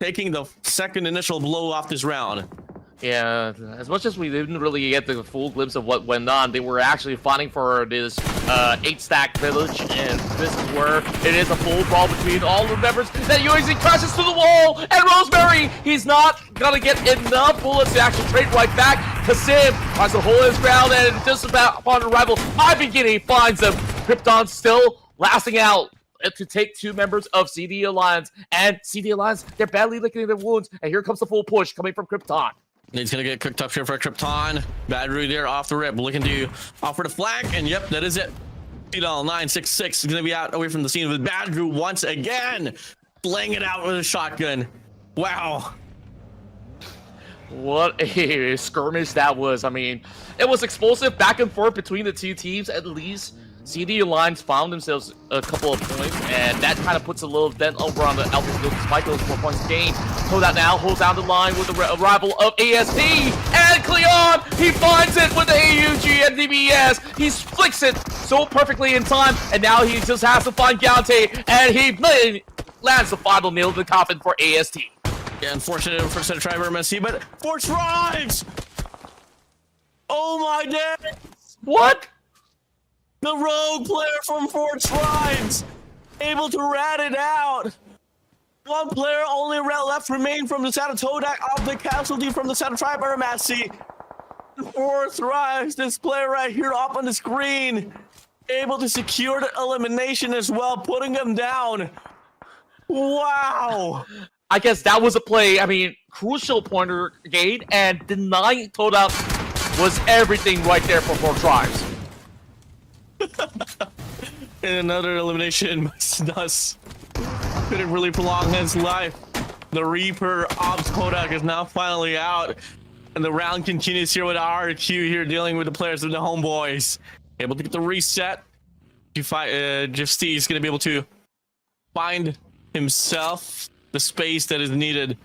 taking the second initial blow off this round. Yeah, as much as we didn't really get the full glimpse of what went on, they were actually fighting for this 8-stack village, and this is where it is a full brawl between all the members. That UAZ crashes to the wall, and Rosemary, he's not gonna get enough bullets to actually trade right back. Kasim tries to hold his ground, and just about upon arrival, Beginning finds him. Krypton still lasting out to take 2 members of CD Alliance, and CD Alliance, they're badly licking their wounds, and here comes the full push coming from Krypton. He's gonna get cooked up here for Krypton. Badru there off the rip, looking to offer the flank, and yep, that is it. 966 is gonna be out away from the scene with Badru once again, laying it out with a shotgun. Wow. What a skirmish that was. I mean, it was explosive back and forth between the two teams. At least CD Alliance found themselves a couple of points, and that kind of puts a little dent over on the altitude despite those 4 points gained. Hold out now, holds down the line with the arrival of ASP, and Cleon, he finds it with the AUG and DBS. He flicks it so perfectly in time, and now he just has to find Gante, and he lands the final nail in the coffin for AST. Yeah, unfortunate for Center Triber MSC, but 4 tries! Oh my days! What? The rogue player from 4 Tribes, able to rat it out. 1 player only left remain from the side of Todak of the casualty from the side of Tribe Aramacy. 4 Tribes, this player right here up on the screen, able to secure the elimination as well, putting them down. Wow. I guess that was a play. I mean, crucial pointer gain, and denying Todak was everything right there for 4 Tribes. And another elimination, thus couldn't really prolong his life. The Reaper Ops Kodak is now finally out, and the round continues here with RQ here dealing with the players of the Homebois. Able to get the reset. Jifty is going to be able to find himself the space that is needed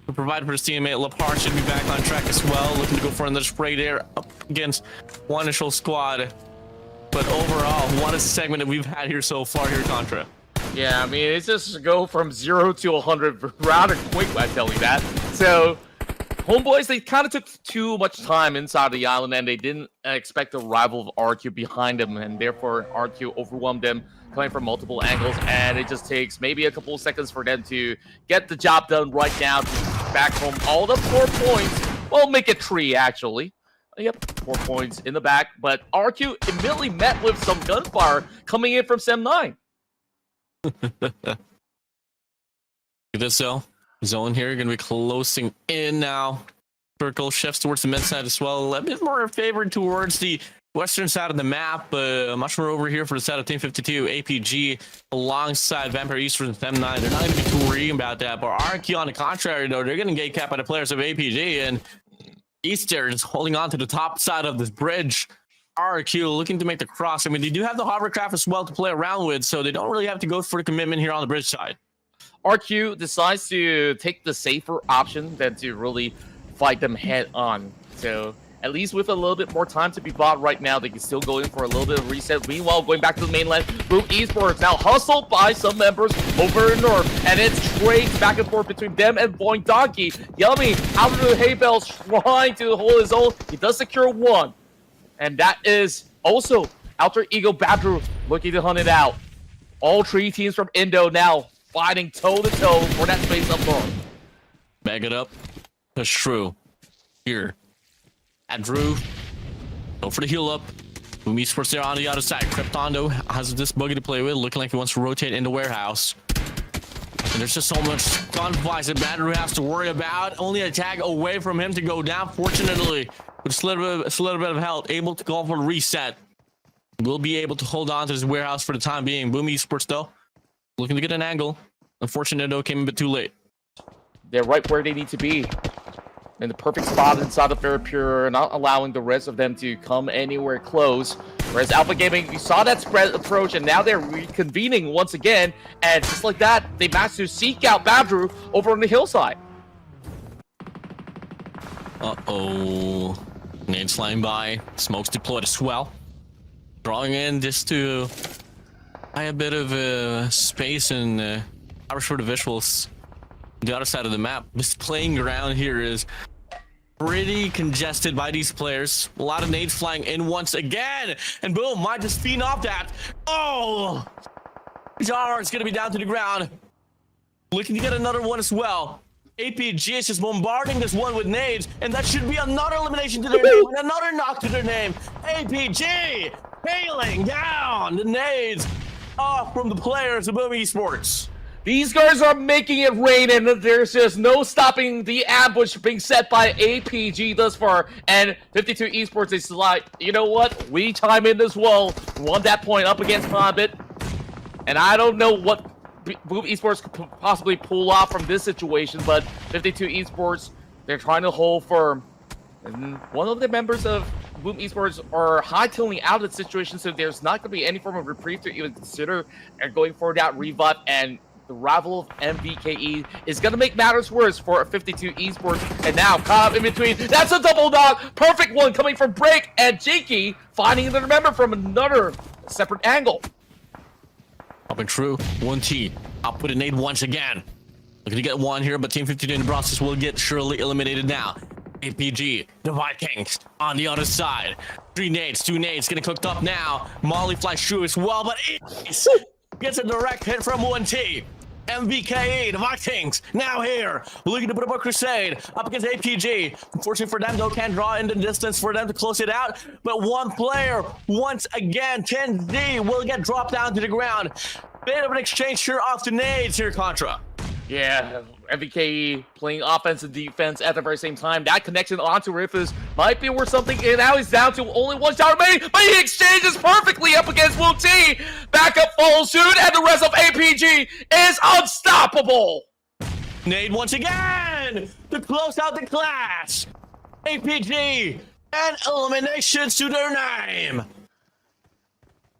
to provide for his teammate. Lapar should be back on track as well, looking to go for another spray there up against one initial squad. But overall, what a segment that we've had here so far here, Contra. Yeah, I mean, it's just go from 0 to 100 rather quick, I tell you that. So, Homebois, they kind of took too much time inside the island, and they didn't expect the arrival of RQ behind them, and therefore RQ overwhelmed them, coming from multiple angles, and it just takes maybe a couple of seconds for them to get the job done right now to back home all the 4 points. Well, make it 3, actually. Yep, 4 points in the back, but RQ immediately met with some gunfire coming in from Sem9. This zone here gonna be closing in now. Circle shifts towards the mid side as well. A bit more favored towards the western side of the map. Much more over here for the side of Team 52 APG alongside Vampire Esports and Sem9. They're not gonna be too worried about that. But RQ on the contrary, though, they're gonna get capped by the players of APG, and Easter is holding on to the top side of this bridge. RQ looking to make the cross. I mean, they do have the hovercraft as well to play around with, so they don't really have to go for the commitment here on the bridge side. RQ decides to take the safer option than to really fight them head on. So at least with a little bit more time to be bought right now, they can still go in for a little bit of reset. Meanwhile, going back to the mainland, Boom Esports now hustled by some members over in North, and it's trades back and forth between them and Boing Donkey. Yummy out of the hay bales trying to hold his own. He does secure 1, and that is also Alter Ego Badru looking to hunt it out. All 3 teams from Indo now fighting toe-to-toe for that space up north. Bag it up. Push through. Here. Andrew, go for the heal up. Boom Esports there on the other side. Krypton, though, has this buggy to play with, looking like he wants to rotate in the warehouse. And there's just so much gunfights that Badru has to worry about. Only a tag away from him to go down. Fortunately, with a little bit of health, able to go for a reset. Will be able to hold on to this warehouse for the time being. Boom Esports, though, looking to get an angle. Unfortunately, though, came a bit too late. They're right where they need to be. In the perfect spot inside of Very Pure, not allowing the rest of them to come anywhere close. Whereas Alpha Gaming, you saw that spread approach, and now they're reconvening once again. And just like that, they managed to seek out Badru over on the hillside. Uh-oh. Nades flying by. Smokes deployed as well. Drawing in just to buy a bit of space and hours for the visuals. The other side of the map, this playing ground here is pretty congested by these players. A lot of nades flying in once again, and boom, might just feed off that. Oh, Jar is gonna be down to the ground, looking to get another one as well. APG is just bombarding this one with nades, and that should be another elimination to their name and another knock to their name. APG hailing down the nades off from the players of Boom Esports. These guys are making it rain, and there's just no stopping the ambush being set by APG thus far. And 52 Esports is like, you know what? We chime in as well. Won that point up against Hobbit. And I don't know what Boom Esports could possibly pull off from this situation, but 52 Esports, they're trying to hold firm. And one of the members of Boom Esports are hightailing out of the situation, so there's not going to be any form of reprieve to even consider and going for that revive. And the rival of MVKE is going to make matters worse for 52 Esports. And now, caught up in between, that's a double knock. Perfect one coming from Break, and Jinky finding the member from another separate angle. Up and true, 1T. I'll put a nade once again. Looking to get one here, but Team 52 in the process will get surely eliminated now. APG, the Vikings on the other side. 3 nades, 2 nades getting cooked up now. Molly flies through as well, but Ace gets a direct hit from 1T. MVKE, the Vikings, now here, looking to put up a crusade up against APG. Unfortunately for them, though, can't draw in the distance for them to close it out. But one player, once again, 10D, will get dropped down to the ground. Bit of an exchange here off the nades here, Contra. Yeah, MVKE playing offense and defense at the very same time. That connection onto Rufus might be worth something, and now he's down to only 1 shot remaining, but he exchanges perfectly up against Wu T. Backup follows suit, and the rest of APG is unstoppable. Nade once again to close out the clash. APG and eliminations to their name.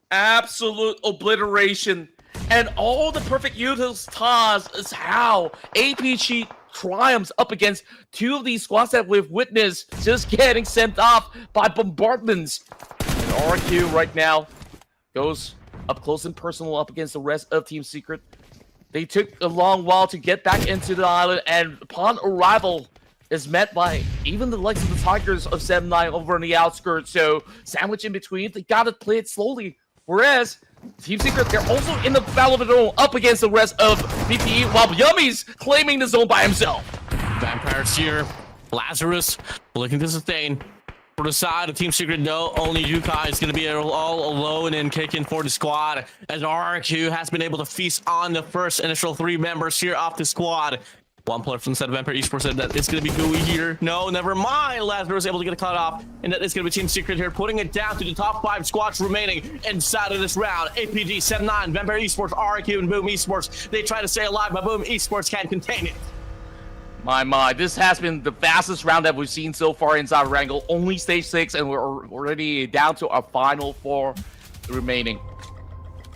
Absolute obliteration. And all the perfect utils toss is how APG triumphs up against 2 of these squads that we've witnessed just getting sent off by bombardments. And RQ right now goes up close and personal up against the rest of Team Secret. They took a long while to get back into the island, and upon arrival is met by even the likes of the Tigers of 7-9 over on the outskirts. So sandwich in between, they gotta play it slowly. Whereas Team Secret, they're also in the battle of the zone up against the rest of VPE, while Yummy's claiming the zone by himself. Vampires here. Lazarus looking to sustain. For the side of Team Secret, no, only Yukai is going to be all alone and kicking for the squad, as RQ has been able to feast on the first initial 3 members here off the squad. One player from the side of Vampire Esports said that it's going to be gooey here. No, never mind. Lazarus able to get a cut off, and that is going to be Team Secret here, putting it down to the top 5 squads remaining inside of this round. APG, 7-9, Vampire Esports, RQ, and Boom Esports. They try to stay alive, but Boom Esports can't contain it. My, this has been the fastest round that we've seen so far inside Wrangle. Only stage 6, and we're already down to our final 4 remaining.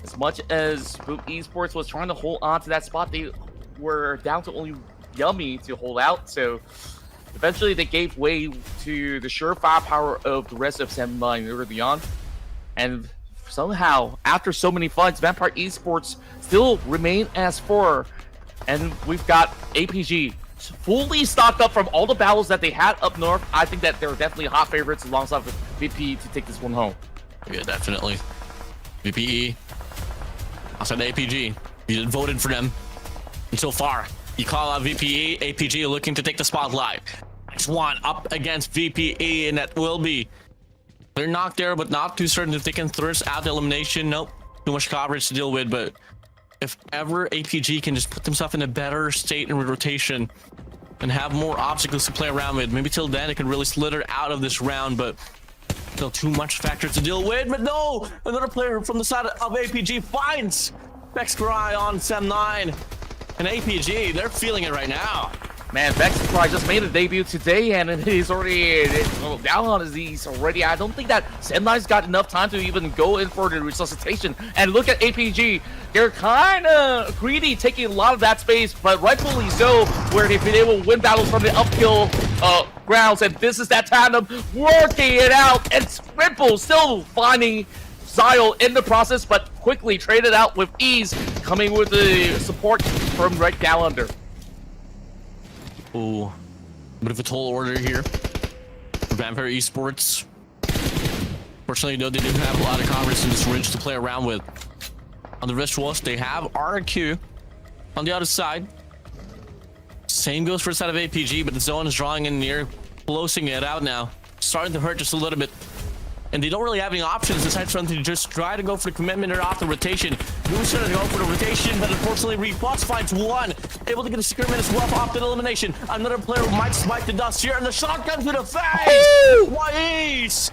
As much as Boom Esports was trying to hold on to that spot, they were down to only Yummy to hold out, so eventually they gave way to the sure firepower of the rest of 7-9 early on. And somehow, after so many fights, Vampire Esports still remain as 4. And we've got APG fully stocked up from all the battles that they had up north. I think that they're definitely hot favorites alongside with VPE to take this one home. Yeah, definitely. VPE. Outside APG. You voted for them. And so far, you call out VPE, APG looking to take the spotlight. Next one up against VPE, and that will be. They're knocked there, but not too certain if they can thrust out the elimination. Nope, too much coverage to deal with. But if ever APG can just put themselves in a better state in rotation and have more obstacles to play around with, maybe till then it can really slither out of this round. But still too much factors to deal with. But no, another player from the side of APG finds Vexcry on 7-9. And APG, they're feeling it right now. Man, Vexcry just made a debut today, and he's already down on his knees already. I don't think that 7-9's got enough time to even go in for the resuscitation. And look at APG. They're kind of greedy, taking a lot of that space, but rightfully so, where they've been able to win battles from the uphill grounds. And this is that tandem working it out. And Ripple still finding Zyle in the process, but quickly traded out with ease, coming with the support from right down under. Ooh, bit of a tall order here for Vampire Esports. Fortunately, though, they didn't have a lot of confidence in this ridge to play around with. On the visuals, they have RQ on the other side. Same goes for the side of APG, but the zone is drawing in near, closing it out now. Starting to hurt just a little bit. And they don't really have any options aside from to just try to go for the commitment or off the rotation. Moose trying to go for the rotation, but unfortunately Reflux finds one. Able to get a skirmish well off the elimination. Another player might spike the dust here, and the shotgun to the face! What is?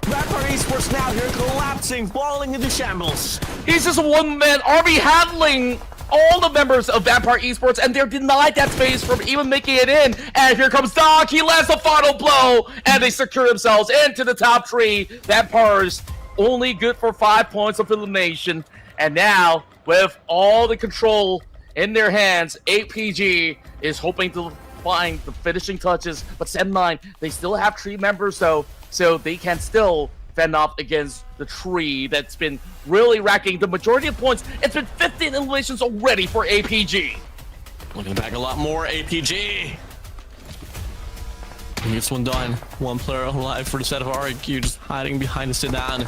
Vampire Esports now here collapsing, falling into shambles. He's just a one-man army handling all the members of Vampire Esports, and they're denied that space from even making it in. And here comes Doc. He lands the final blow, and they secure themselves into the top 3. Vampires only good for 5 points of elimination. And now, with all the control in their hands, APG is hoping to find the finishing touches. But SEM9, they still have 3 members, though, so they can still fend off against the tree that's been really racking the majority of points. It's been 15 eliminations already for APG. Looking back a lot more, APG. He gets one done. One player alive for the set of RQ, just hiding behind the sit-down.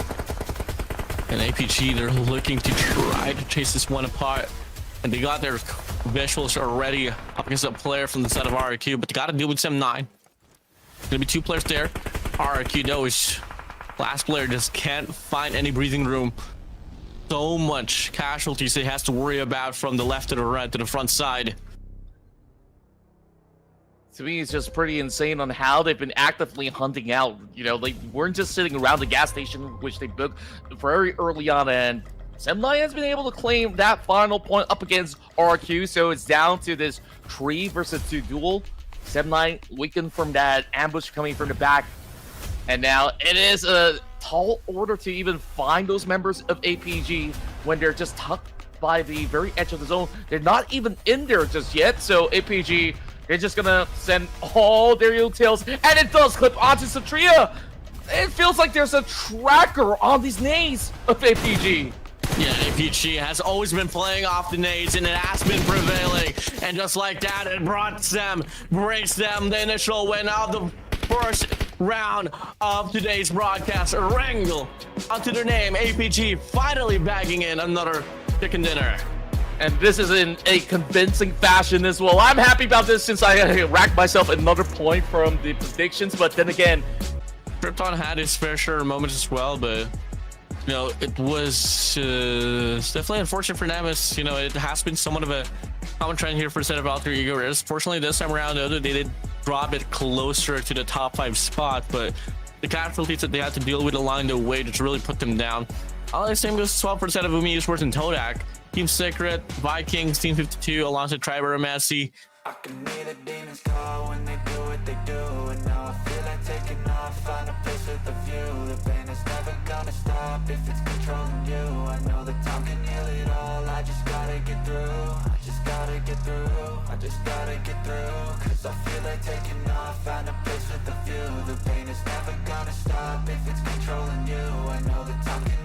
And APG, they're looking to try to chase this one apart. And they got their visuals already up against a player from the set of RQ, but they got to deal with SEM9. Gonna be 2 players there. RQ, though, is last player just can't find any breathing room. So much casualties he has to worry about from the left to the right to the front side. To me, it's just pretty insane on how they've been actively hunting out. You know, they weren't just sitting around the gas station, which they booked very early on, and SEM9 has been able to claim that final point up against RQ, so it's down to this 3 versus 2 duel. SEM9 weakened from that ambush coming from the back. And now it is a tall order to even find those members of APG when they're just tucked by the very edge of the zone. They're not even in there just yet. So APG, they're just gonna send all their utils, and it does clip onto Satria. It feels like there's a tracker on these nades of APG. Yeah, APG has always been playing off the nades, and it has been prevailing. And just like that, it brings them the initial win of the first round of today's broadcast. Wrangle onto their name, APG finally bagging in another chicken dinner. And this is in a convincing fashion as well. I'm happy about this since I racked myself another point from the predictions, but then again, Krypton had his fair share of moments as well, but you know, it was definitely unfortunate for Namus. You know, it has been somewhat of a common trend here for the set of Alter Ego Rares. Fortunately, this time around, though, they did drop it closer to the top 5 spot, but the casualties that they had to deal with along the way just really put them down. All the same goes as well for the set of Umi Esports and Todak. Team Secret, Vikings, Team 52, alongside Triber and Massey. I can hear the demons call when they do what they do, and now I feel like taking off, find a place with a view. The pain is never gonna stop if it's controlling you. I know that time can heal it all, I just gotta get through. I just gotta get through, I just gotta get through. Cause I feel like taking off, find a place with a view. The pain is never gonna stop if it's controlling you. I know that time can